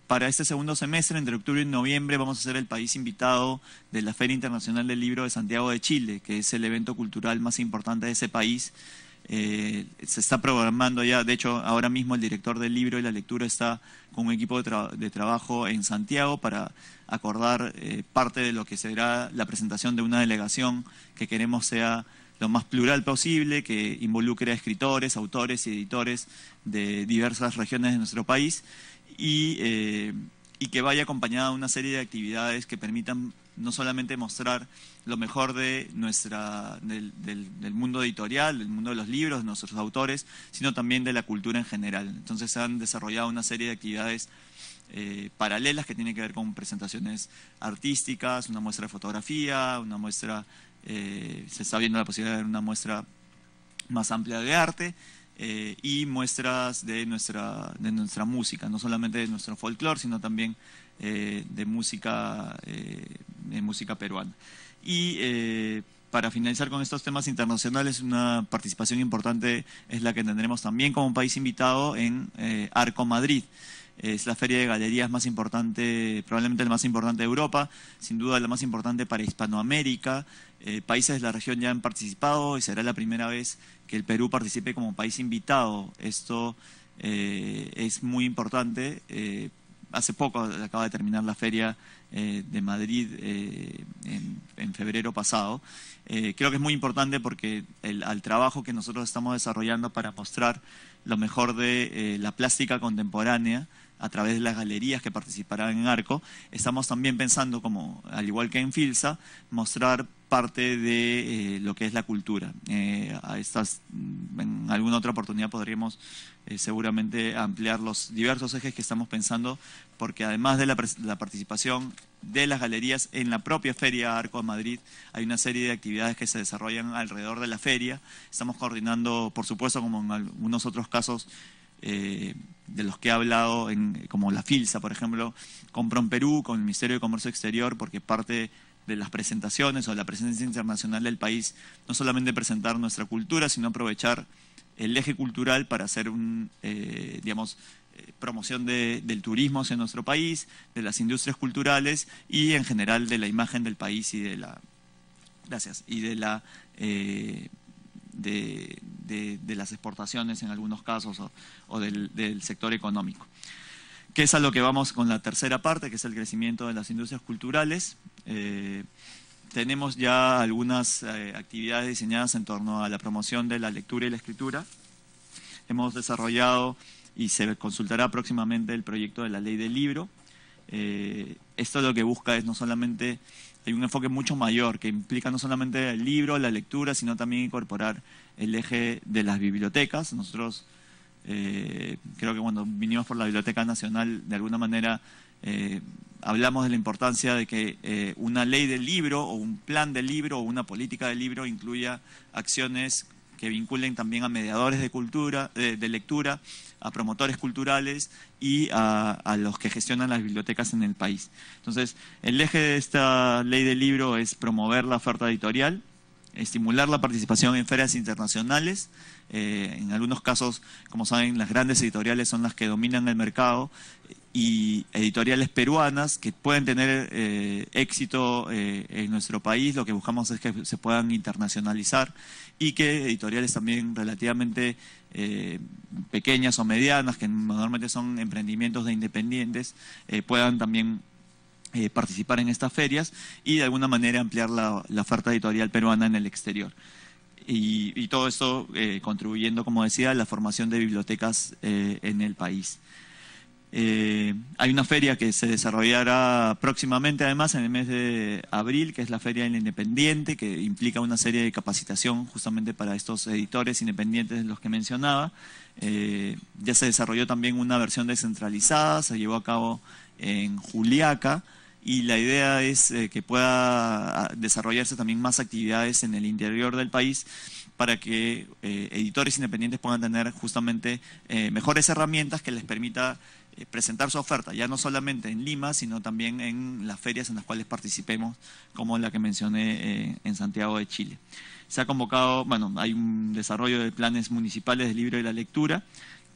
Para este segundo semestre, entre octubre y noviembre, vamos a ser el país invitado de la Feria Internacional del Libro de Santiago de Chile, que es el evento cultural más importante de ese país. Se está programando ya, de hecho, ahora mismo el director del libro y la lectura está con un equipo de trabajo en Santiago para acordar parte de lo que será la presentación de una delegación que queremos sea lo más plural posible, que involucre a escritores, autores y editores de diversas regiones de nuestro país y que vaya acompañada de una serie de actividades que permitan no solamente mostrar lo mejor de del mundo editorial, del mundo de los libros, de nuestros autores, sino también de la cultura en general. Entonces se han desarrollado una serie de actividades paralelas que tienen que ver con presentaciones artísticas, una muestra de fotografía, una muestra, se está viendo la posibilidad de una muestra más amplia de arte, y muestras de nuestra música, no solamente de nuestro folclore, sino también de música peruana. Y para finalizar con estos temas internacionales, una participación importante es la que tendremos también como país invitado en Arco Madrid. Es la feria de galerías más importante, probablemente la más importante de Europa, sin duda la más importante para Hispanoamérica. Países de la región ya han participado y será la primera vez que el Perú participe como país invitado. Esto es muy importante. Hace poco acaba de terminar la feria de Madrid en febrero pasado. Creo que es muy importante porque al trabajo que nosotros estamos desarrollando para mostrar lo mejor de la plástica contemporánea a través de las galerías que participarán en Arco, estamos también pensando, como al igual que en Filsa, mostrar parte de lo que es la cultura. En alguna otra oportunidad podríamos seguramente ampliar los diversos ejes que estamos pensando, porque además de la participación de las galerías en la propia Feria Arco de Madrid, hay una serie de actividades que se desarrollan alrededor de la feria. Estamos coordinando, por supuesto, como en algunos otros casos de los que he hablado, como la Filsa, por ejemplo, con PROMPERÚ, con el Ministerio de Comercio Exterior, porque parte de las presentaciones o de la presencia internacional del país, no solamente presentar nuestra cultura, sino aprovechar el eje cultural para hacer promoción del turismo hacia nuestro país, de las industrias culturales y en general de la imagen del país y de las exportaciones en algunos casos o del sector económico. Que es a lo que vamos con la tercera parte, que es el crecimiento de las industrias culturales. Tenemos ya algunas actividades diseñadas en torno a la promoción de la lectura y la escritura. Hemos desarrollado y se consultará próximamente el proyecto de la ley del libro. Esto lo que busca es no solamente, hay un enfoque mucho mayor que implica no solamente el libro, la lectura, sino también incorporar el eje de las bibliotecas. Nosotros creo que cuando vinimos por la Biblioteca Nacional, de alguna manera hablamos de la importancia de que una ley del libro o un plan del libro o una política del libro incluya acciones que vinculen también a mediadores de cultura, de lectura, a promotores culturales y a los que gestionan las bibliotecas en el país. Entonces, el eje de esta ley del libro es promover la oferta editorial, estimular la participación en ferias internacionales. En algunos casos, como saben, las grandes editoriales son las que dominan el mercado, y editoriales peruanas que pueden tener éxito en nuestro país. Lo que buscamos es que se puedan internacionalizar y que editoriales también relativamente pequeñas o medianas, que normalmente son emprendimientos de independientes, puedan también participar en estas ferias y de alguna manera ampliar la oferta editorial peruana en el exterior. Y todo esto contribuyendo, como decía, a la formación de bibliotecas en el país. Hay una feria que se desarrollará próximamente, además, en el mes de abril, que es la Feria del Independiente, que implica una serie de capacitación justamente para estos editores independientes de los que mencionaba. Ya se desarrolló también una versión descentralizada, se llevó a cabo en Juliaca, y la idea es que pueda desarrollarse también más actividades en el interior del país para que editores independientes puedan tener justamente mejores herramientas que les permita presentar su oferta, ya no solamente en Lima, sino también en las ferias en las cuales participemos, como la que mencioné en Santiago de Chile. Se ha convocado, bueno, hay un desarrollo de planes municipales del libro y la lectura,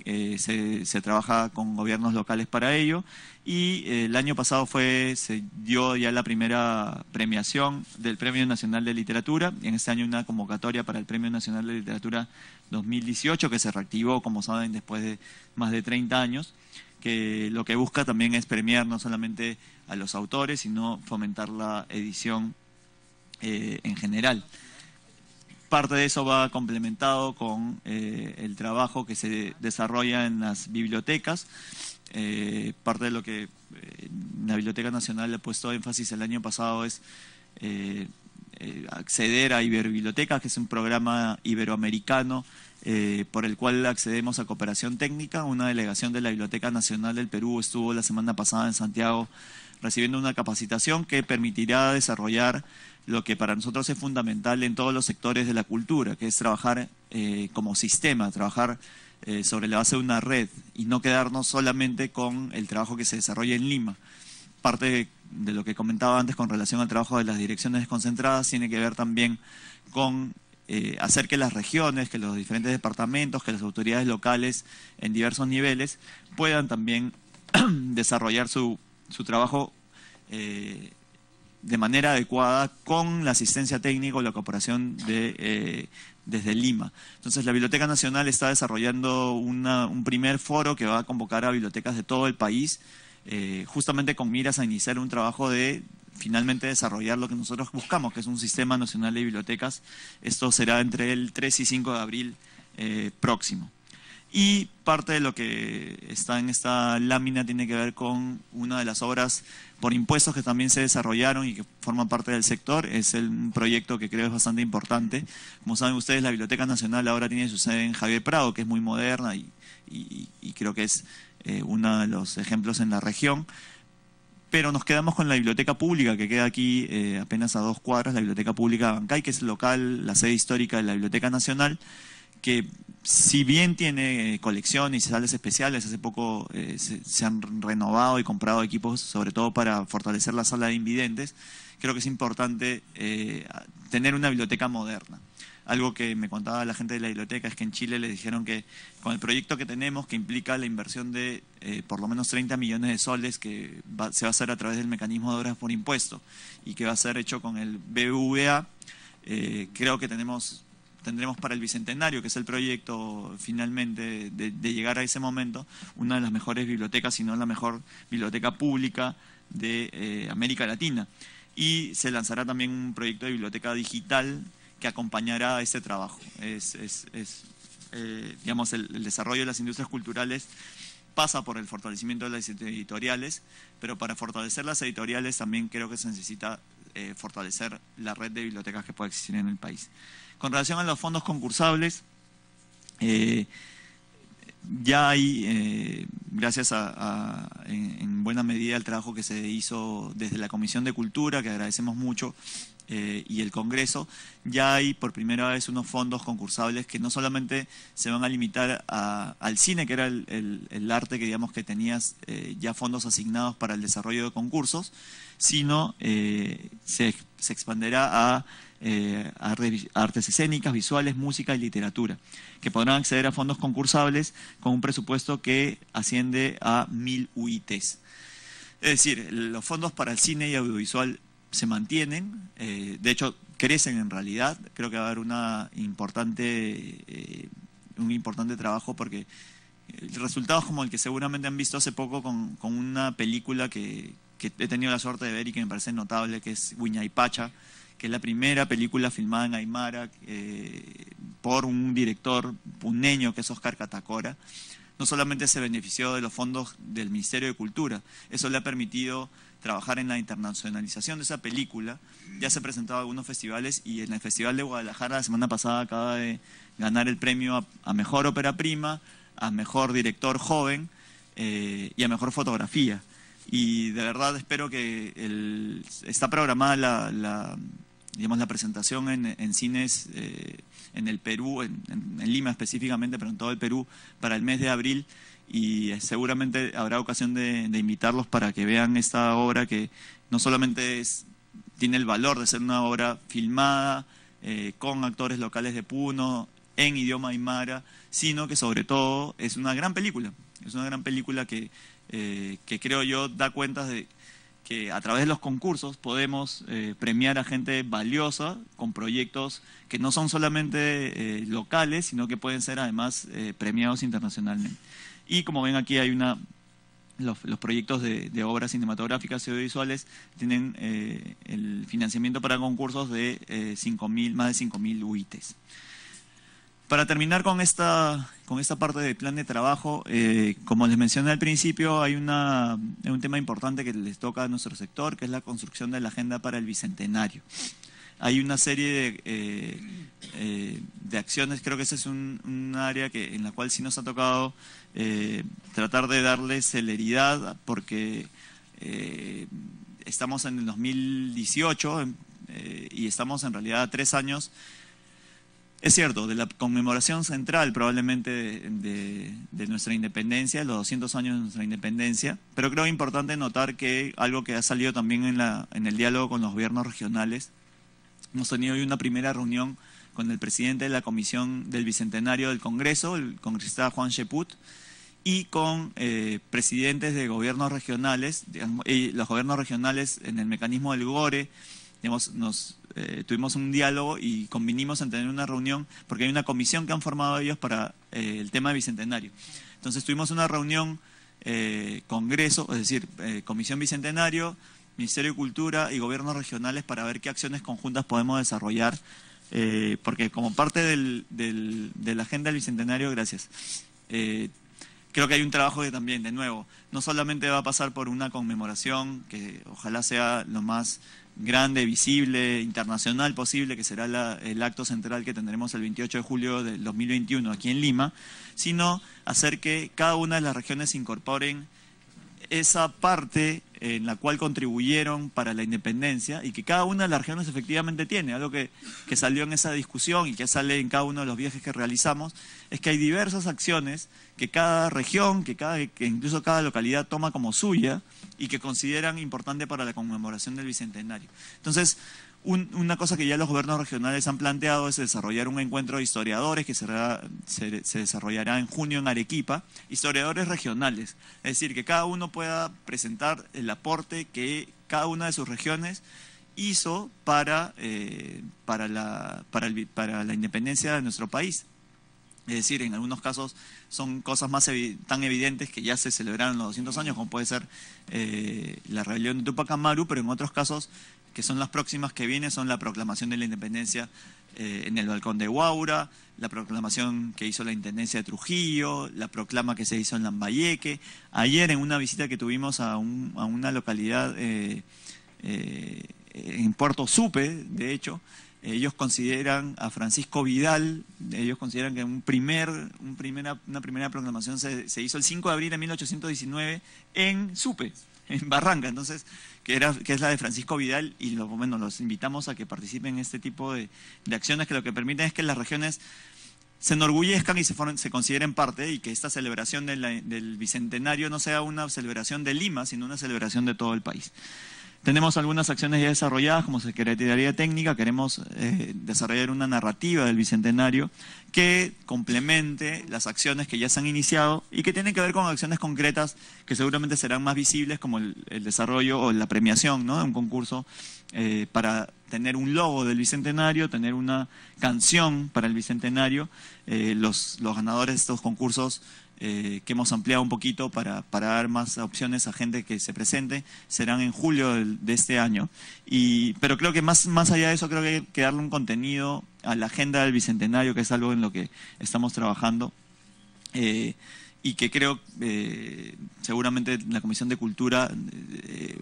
se trabaja con gobiernos locales para ello. Y el año pasado se dio ya la primera premiación del Premio Nacional de Literatura, y en este año una convocatoria para el Premio Nacional de Literatura 2018, que se reactivó, como saben, después de más de 30 años, que lo que busca también es premiar no solamente a los autores, sino fomentar la edición en general. Parte de eso va complementado con el trabajo que se desarrolla en las bibliotecas. Parte de lo que la Biblioteca Nacional le ha puesto énfasis el año pasado es acceder a Iberobibliotecas, que es un programa iberoamericano por el cual accedemos a cooperación técnica. Una delegación de la Biblioteca Nacional del Perú estuvo la semana pasada en Santiago recibiendo una capacitación que permitirá desarrollar lo que para nosotros es fundamental en todos los sectores de la cultura, que es trabajar como sistema, trabajar sobre la base de una red y no quedarnos solamente con el trabajo que se desarrolla en Lima. Parte de lo que comentaba antes con relación al trabajo de las direcciones desconcentradas tiene que ver también con hacer que las regiones, que los diferentes departamentos, que las autoridades locales en diversos niveles puedan también desarrollar su trabajo de manera adecuada con la asistencia técnica o la cooperación desde Lima. Entonces la Biblioteca Nacional está desarrollando un primer foro que va a convocar a bibliotecas de todo el país, justamente con miras a iniciar un trabajo de finalmente desarrollar lo que nosotros buscamos, que es un sistema nacional de bibliotecas. Esto será entre el 3 y 5 de abril próximo. Y parte de lo que está en esta lámina tiene que ver con una de las obras por impuestos que también se desarrollaron y que forman parte del sector. Es un proyecto que creo es bastante importante. Como saben ustedes, la Biblioteca Nacional ahora tiene su sede en Javier Prado, que es muy moderna y creo que es uno de los ejemplos en la región. Pero nos quedamos con la biblioteca pública, que queda aquí apenas a 2 cuadras, la Biblioteca Pública de Abancay, que es el local, la sede histórica de la Biblioteca Nacional, que si bien tiene colecciones y salas especiales, hace poco se han renovado y comprado equipos, sobre todo para fortalecer la sala de invidentes, creo que es importante tener una biblioteca moderna. Algo que me contaba la gente de la biblioteca es que en Chile les dijeron que con el proyecto que tenemos, que implica la inversión de por lo menos 30 millones de soles, que se va a hacer a través del mecanismo de obras por impuesto y que va a ser hecho con el BBVA, creo que tendremos para el Bicentenario, que es el proyecto finalmente de llegar a ese momento, una de las mejores bibliotecas, si no la mejor biblioteca pública de América Latina. Y se lanzará también un proyecto de biblioteca digital que acompañará a este trabajo. Digamos, el desarrollo de las industrias culturales pasa por el fortalecimiento de las editoriales, pero para fortalecer las editoriales también creo que se necesita fortalecer la red de bibliotecas que pueda existir en el país. Con relación a los fondos concursables, ya hay, gracias en buena medida al trabajo que se hizo desde la Comisión de Cultura, que agradecemos mucho, y el Congreso, ya hay por primera vez unos fondos concursables que no solamente se van a limitar al cine, que era el arte que digamos que tenías ya fondos asignados para el desarrollo de concursos, sino se expanderá a artes escénicas, visuales, música y literatura, que podrán acceder a fondos concursables con un presupuesto que asciende a 1.000 UITs. Es decir, los fondos para el cine y audiovisual se mantienen, de hecho crecen en realidad. Creo que va a haber un importante trabajo, porque resultados como el que seguramente han visto hace poco con una película que he tenido la suerte de ver y que me parece notable, que es Huayna-Pacha, que es la primera película filmada en Aymara por un director puneño que es Oscar Catacora. No solamente se benefició de los fondos del Ministerio de Cultura, eso le ha permitido trabajar en la internacionalización de esa película. Ya se ha presentado en algunos festivales, y en el Festival de Guadalajara la semana pasada acaba de ganar el premio a Mejor Ópera Prima, a Mejor Director Joven y a Mejor Fotografía. Y de verdad espero que está programada la presentación en cines en el Perú, en Lima específicamente, pero en todo el Perú, para el mes de abril, y seguramente habrá ocasión de invitarlos para que vean esta obra, que no solamente tiene el valor de ser una obra filmada con actores locales de Puno, en idioma aymara, sino que sobre todo es una gran película. Es una gran película que creo yo da cuenta de que a través de los concursos podemos premiar a gente valiosa con proyectos que no son solamente locales, sino que pueden ser además premiados internacionalmente. Y como ven aquí hay los proyectos de obras cinematográficas y audiovisuales tienen el financiamiento para concursos de más de 5.000 UITs. Para terminar con esta parte del plan de trabajo, como les mencioné al principio, hay un tema importante que les toca a nuestro sector, que es la construcción de la agenda para el Bicentenario. Hay una serie de acciones, creo que ese es un área en la cual sí nos ha tocado tratar de darle celeridad, porque estamos en el 2018 y estamos en realidad a 3 años. Es cierto, de la conmemoración central probablemente de nuestra independencia, los 200 años de nuestra independencia, pero creo importante notar que algo que ha salido también en el diálogo con los gobiernos regionales, hemos tenido hoy una primera reunión con el presidente de la Comisión del Bicentenario del Congreso, el congresista Juan Cheput, y con presidentes de gobiernos regionales, y los gobiernos regionales en el mecanismo del GORE, digamos, tuvimos un diálogo y convinimos en tener una reunión, porque hay una comisión que han formado ellos para el tema de Bicentenario. Entonces tuvimos una reunión, Congreso, es decir, Comisión Bicentenario, Ministerio de Cultura y gobiernos regionales para ver qué acciones conjuntas podemos desarrollar, porque como parte de la agenda del Bicentenario, gracias, creo que hay un trabajo que también, de nuevo, no solamente va a pasar por una conmemoración que ojalá sea lo más grande, visible, internacional posible, que será el acto central que tendremos el 28 de julio del 2021 aquí en Lima, sino hacer que cada una de las regiones incorporen esa parte en la cual contribuyeron para la independencia y que cada una de las regiones efectivamente tiene. Algo que salió en esa discusión y que sale en cada uno de los viajes que realizamos, es que hay diversas acciones que cada región, que incluso cada localidad toma como suya y que consideran importante para la conmemoración del Bicentenario. Entonces, una cosa que ya los gobiernos regionales han planteado es desarrollar un encuentro de historiadores que se desarrollará en junio en Arequipa, historiadores regionales, es decir, que cada uno pueda presentar el aporte que cada una de sus regiones hizo para la independencia de nuestro país. Es decir, en algunos casos son cosas tan evidentes que ya se celebraron los 200 años, como puede ser la rebelión de Tupac Amaru, pero en otros casos, que son las próximas que vienen, son la proclamación de la independencia en el balcón de Huaura, la proclamación que hizo la intendencia de Trujillo, la proclama que se hizo en Lambayeque. Ayer, en una visita que tuvimos a una localidad en Puerto Supe, de hecho, ellos consideran a Francisco Vidal, ellos consideran que una primera proclamación se hizo el 5 de abril de 1819 en Supe, en Barranca, entonces, que es la de Francisco Vidal, y los invitamos a que participen en este tipo de acciones que lo que permiten es que las regiones se enorgullezcan y se consideren parte, y que esta celebración del Bicentenario no sea una celebración de Lima, sino una celebración de todo el país. Tenemos algunas acciones ya desarrolladas como Secretaría Técnica. Queremos desarrollar una narrativa del Bicentenario que complemente las acciones que ya se han iniciado y que tienen que ver con acciones concretas que seguramente serán más visibles, como el desarrollo o la premiación, ¿no?, de un concurso para tener un logo del Bicentenario, tener una canción para el Bicentenario. Los ganadores de estos concursos que hemos ampliado un poquito para dar más opciones a gente que se presente, serán en julio de este año. Pero creo que más allá de eso, creo que hay que darle un contenido a la agenda del Bicentenario, que es algo en lo que estamos trabajando, y que creo seguramente la Comisión de Cultura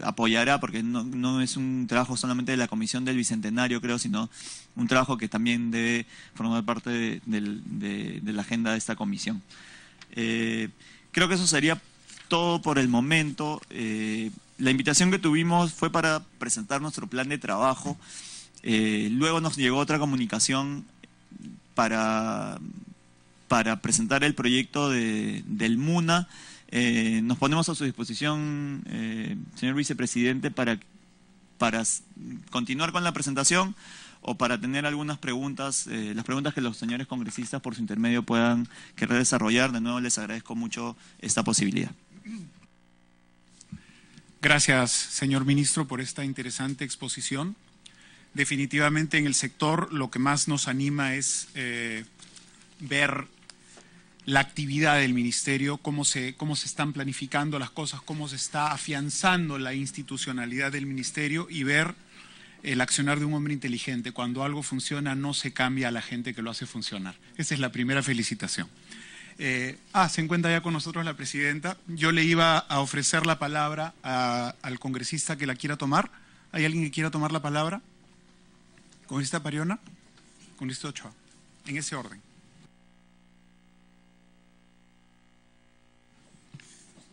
apoyará, porque no es un trabajo solamente de la Comisión del Bicentenario, creo, sino un trabajo que también debe formar parte de la agenda de esta comisión. Creo que eso sería todo por el momento. La invitación que tuvimos fue para presentar nuestro plan de trabajo. Luego nos llegó otra comunicación para presentar el proyecto del MUNA. Nos ponemos a su disposición, señor vicepresidente, para continuar con la presentación, o para tener algunas preguntas, las preguntas que los señores congresistas por su intermedio puedan querer desarrollar. De nuevo les agradezco mucho esta posibilidad. Gracias, señor ministro, por esta interesante exposición. Definitivamente en el sector lo que más nos anima es ver la actividad del ministerio, cómo se están planificando las cosas, cómo se está afianzando la institucionalidad del ministerio y ver el accionar de un hombre inteligente. Cuando algo funciona no se cambia a la gente que lo hace funcionar. Esa es la primera felicitación. Se encuentra ya con nosotros la presidenta. Yo le iba a ofrecer la palabra al congresista que la quiera tomar. ¿Hay alguien que quiera tomar la palabra? ¿Congresista Pariona? Congresista Ochoa. En ese orden.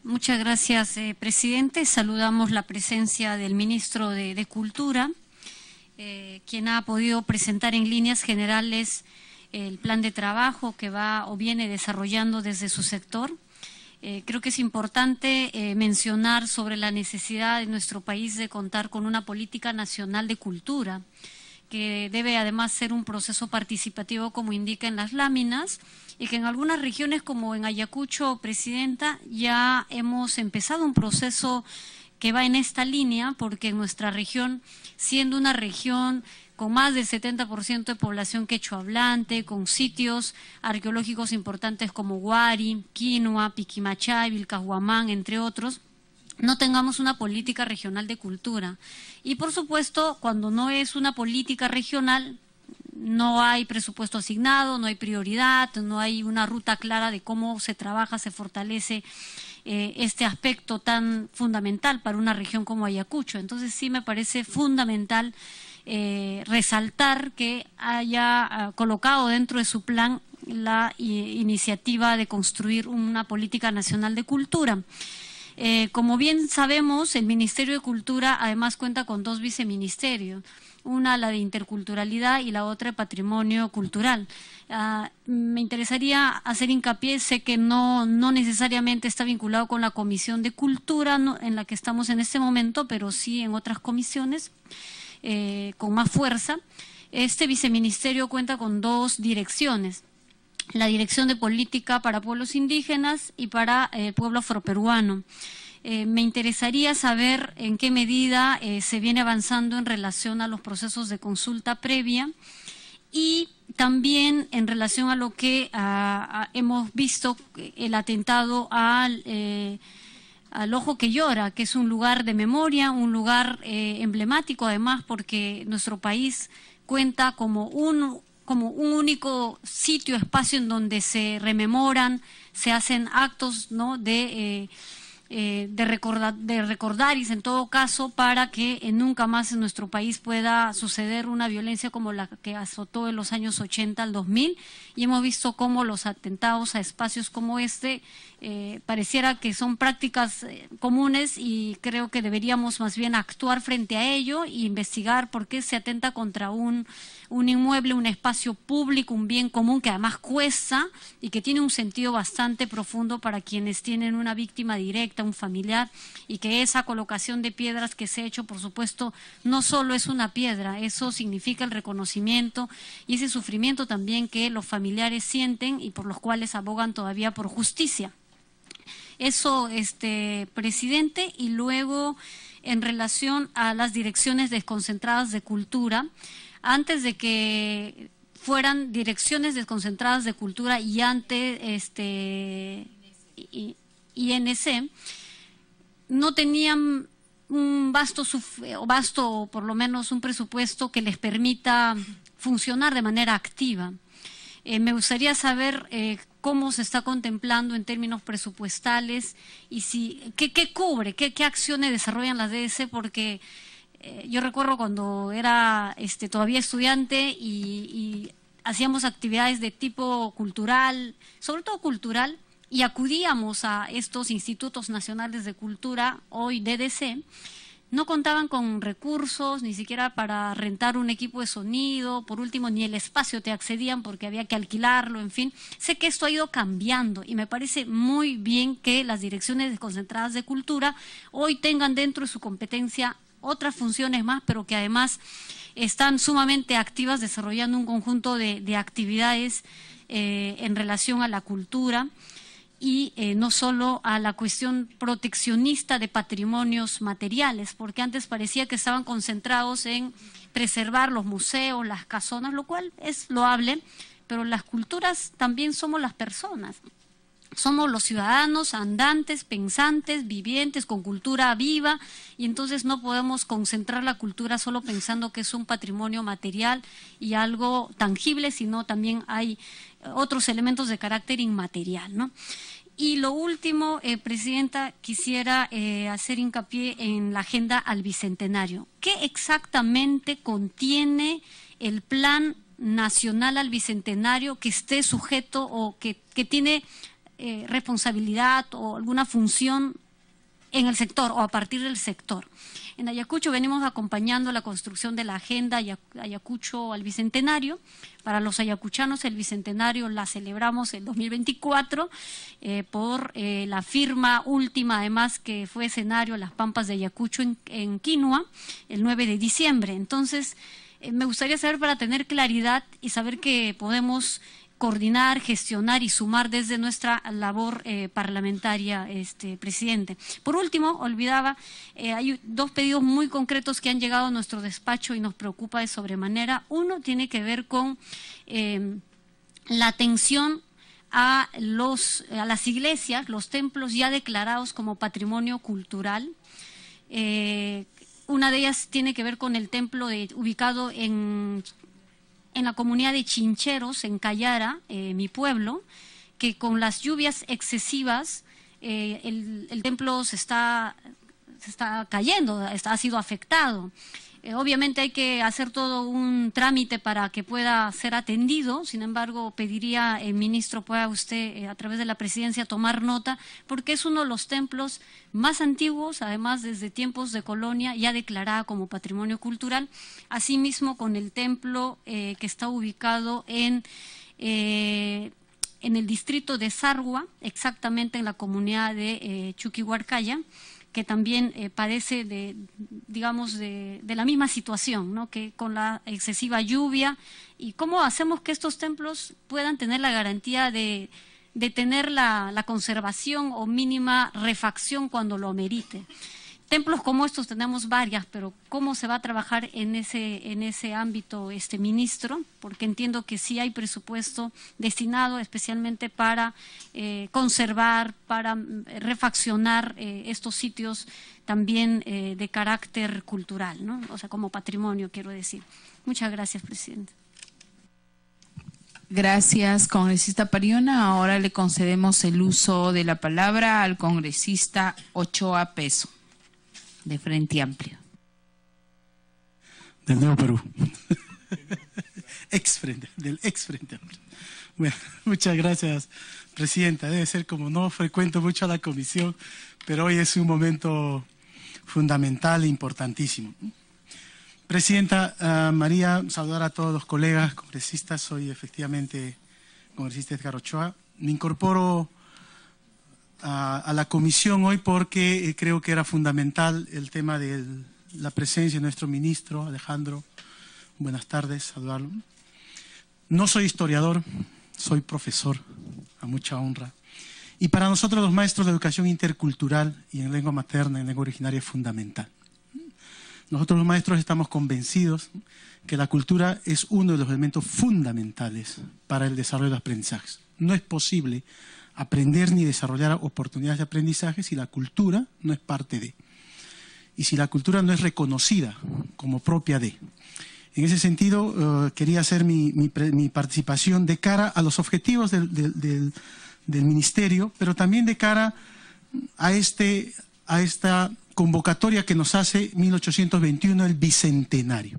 Muchas gracias, presidente. Saludamos la presencia del ministro de Cultura, quien ha podido presentar en líneas generales el plan de trabajo que va o viene desarrollando desde su sector. Creo que es importante mencionar sobre la necesidad de nuestro país de contar con una política nacional de cultura, que debe además ser un proceso participativo como indica en las láminas, y que en algunas regiones como en Ayacucho, presidenta, ya hemos empezado un proceso que va en esta línea, porque en nuestra región, siendo una región con más del 70% de población quechua hablante, con sitios arqueológicos importantes como Huari, Quinua, Piquimachay, Vilcahuamán, entre otros, no tengamos una política regional de cultura. Y por supuesto, cuando no es una política regional, no hay presupuesto asignado, no hay prioridad, no hay una ruta clara de cómo se trabaja, se fortalece este aspecto tan fundamental para una región como Ayacucho. Entonces sí me parece fundamental resaltar que haya colocado dentro de su plan la iniciativa de construir una política nacional de cultura. Como bien sabemos, el Ministerio de Cultura además cuenta con dos viceministerios, una la de interculturalidad y la otra de patrimonio cultural. Me interesaría hacer hincapié, sé que no necesariamente está vinculado con la Comisión de Cultura en la que estamos en este momento, pero sí en otras comisiones con más fuerza. Este viceministerio cuenta con dos direcciones: la Dirección de Política para Pueblos Indígenas y para el pueblo afroperuano. Me interesaría saber en qué medida se viene avanzando en relación a los procesos de consulta previa y también en relación a lo que hemos visto, el atentado al Ojo que Llora, que es un lugar de memoria, un lugar emblemático además, porque nuestro país cuenta como un único sitio, espacio en donde se rememoran, se hacen actos, ¿no?, de recordar y en todo caso para que nunca más en nuestro país pueda suceder una violencia como la que azotó en los años 80 al 2000, y hemos visto cómo los atentados a espacios como este pareciera que son prácticas comunes, y creo que deberíamos más bien actuar frente a ello e investigar por qué se atenta contra un inmueble, un espacio público, un bien común que además cuesta y que tiene un sentido bastante profundo para quienes tienen una víctima directa, un familiar, y que esa colocación de piedras que se ha hecho, por supuesto, no solo es una piedra, eso significa el reconocimiento y ese sufrimiento también que los familiares sienten y por los cuales abogan todavía por justicia. Eso, presidente, y luego en relación a las direcciones desconcentradas de cultura, antes de que fueran direcciones desconcentradas de cultura y antes INC, no tenían un vasto o por lo menos un presupuesto que les permita funcionar de manera activa. Me gustaría saber cómo se está contemplando en términos presupuestales y qué cubre, qué acciones desarrollan las DS, porque yo recuerdo cuando era todavía estudiante y hacíamos actividades de tipo cultural, sobre todo cultural, y acudíamos a estos institutos nacionales de cultura, hoy DDC, no contaban con recursos, ni siquiera para rentar un equipo de sonido, por último ni el espacio te accedían porque había que alquilarlo, en fin. Sé que esto ha ido cambiando y me parece muy bien que las direcciones desconcentradas de cultura hoy tengan dentro de su competencia otras funciones más, pero que además están sumamente activas desarrollando un conjunto de actividades en relación a la cultura y no solo a la cuestión proteccionista de patrimonios materiales, porque antes parecía que estaban concentrados en preservar los museos, las casonas, lo cual es loable, pero las culturas también somos las personas. Somos los ciudadanos andantes, pensantes, vivientes, con cultura viva, y entonces no podemos concentrar la cultura solo pensando que es un patrimonio material y algo tangible, sino también hay otros elementos de carácter inmaterial, ¿no? Y lo último, Presidenta, quisiera hacer hincapié en la agenda al Bicentenario. ¿Qué exactamente contiene el Plan Nacional al Bicentenario que esté sujeto o que tiene responsabilidad o alguna función en el sector o a partir del sector? En Ayacucho venimos acompañando la construcción de la agenda Ayacucho al Bicentenario. Para los ayacuchanos el Bicentenario la celebramos el 2024 por la firma última, además que fue escenario Las Pampas de Ayacucho en Quinua, el 9 de diciembre. Entonces, me gustaría saber, para tener claridad y saber que podemos coordinar, gestionar y sumar desde nuestra labor parlamentaria, Presidente. Por último, olvidaba, hay dos pedidos muy concretos que han llegado a nuestro despacho y nos preocupa de sobremanera. Uno tiene que ver con la atención a las iglesias, los templos ya declarados como patrimonio cultural. Una de ellas tiene que ver con el templo ubicado en la comunidad de Chincheros, en Cayara, mi pueblo, que con las lluvias excesivas el templo se está cayendo, ha sido afectado. Obviamente hay que hacer todo un trámite para que pueda ser atendido. Sin embargo, pediría, ministro, pueda usted a través de la presidencia tomar nota, porque es uno de los templos más antiguos, además desde tiempos de colonia, ya declarada como patrimonio cultural. Asimismo, con el templo que está ubicado en el distrito de Sargua, exactamente en la comunidad de Chuquihuarcaya, que también padece de la misma situación, ¿no? Que con la excesiva lluvia. ¿Y cómo hacemos que estos templos puedan tener la garantía de tener la conservación o mínima refacción cuando lo amerite? Templos como estos tenemos varias, pero ¿cómo se va a trabajar en ese ámbito, ministro? Porque entiendo que sí hay presupuesto destinado especialmente para conservar, para refaccionar estos sitios también de carácter cultural, ¿no? O sea, como patrimonio, quiero decir. Muchas gracias, Presidente. Gracias, congresista Pariona. Ahora le concedemos el uso de la palabra al congresista Ochoa Peso, de Frente Amplio. Del Nuevo Perú. Del ex Frente Amplio. Bueno, muchas gracias, Presidenta. Debe ser, como no frecuento mucho a la comisión, pero hoy es un momento fundamental e importantísimo. Presidenta María, saludar a todos los colegas congresistas. Soy efectivamente congresista Edgar Ochoa. Me incorporo a la comisión hoy porque creo que era fundamental el tema de la presencia de nuestro ministro Alejandro. Buenas tardes, saludarlo. No soy historiador, soy profesor, a mucha honra. Y para nosotros los maestros de educación intercultural y en lengua materna, en lengua originaria, es fundamental. Nosotros los maestros estamos convencidos que la cultura es uno de los elementos fundamentales para el desarrollo de los aprendizajes. No es posible aprender ni desarrollar oportunidades de aprendizaje si la cultura no es parte de, y si la cultura no es reconocida como propia de. En ese sentido, quería hacer mi participación de cara a los objetivos del Ministerio, pero también de cara a esta convocatoria que nos hace 1821, el Bicentenario.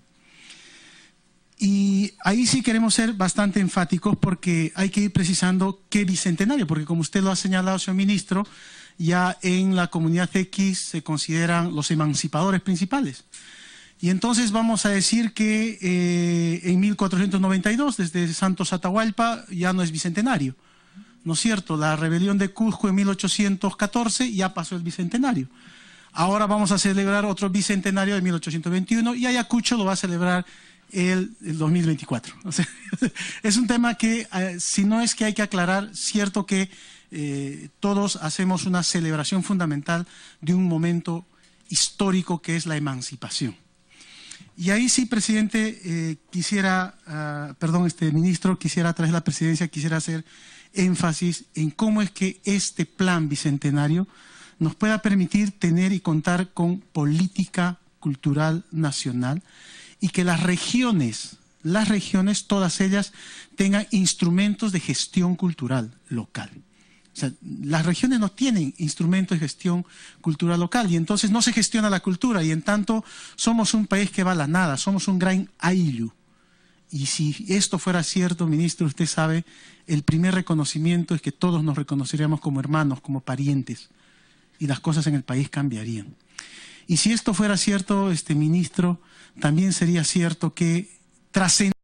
Y ahí sí queremos ser bastante enfáticos porque hay que ir precisando qué bicentenario, porque como usted lo ha señalado, señor ministro, ya en la comunidad X se consideran los emancipadores principales. Y entonces vamos a decir que en 1492, desde Santos Atahualpa, ya no es bicentenario, ¿no es cierto? La rebelión de Cusco en 1814 ya pasó el bicentenario. Ahora vamos a celebrar otro bicentenario de 1821 y Ayacucho lo va a celebrar el 2024. O sea, es un tema que, si no es que hay que aclarar, cierto que todos hacemos una celebración fundamental de un momento histórico que es la emancipación. Y ahí sí, presidente, ministro, quisiera a través de la presidencia, quisiera hacer énfasis en cómo es que este plan bicentenario nos pueda permitir tener y contar con política cultural nacional y que las regiones, todas ellas, tengan instrumentos de gestión cultural local. O sea, las regiones no tienen instrumentos de gestión cultural local y entonces no se gestiona la cultura y en tanto somos un país que va a la nada, somos un gran ayllu. Y si esto fuera cierto, ministro, usted sabe, el primer reconocimiento es que todos nos reconoceríamos como hermanos, como parientes y las cosas en el país cambiarían. Y si esto fuera cierto, ministro, también sería cierto que trascendería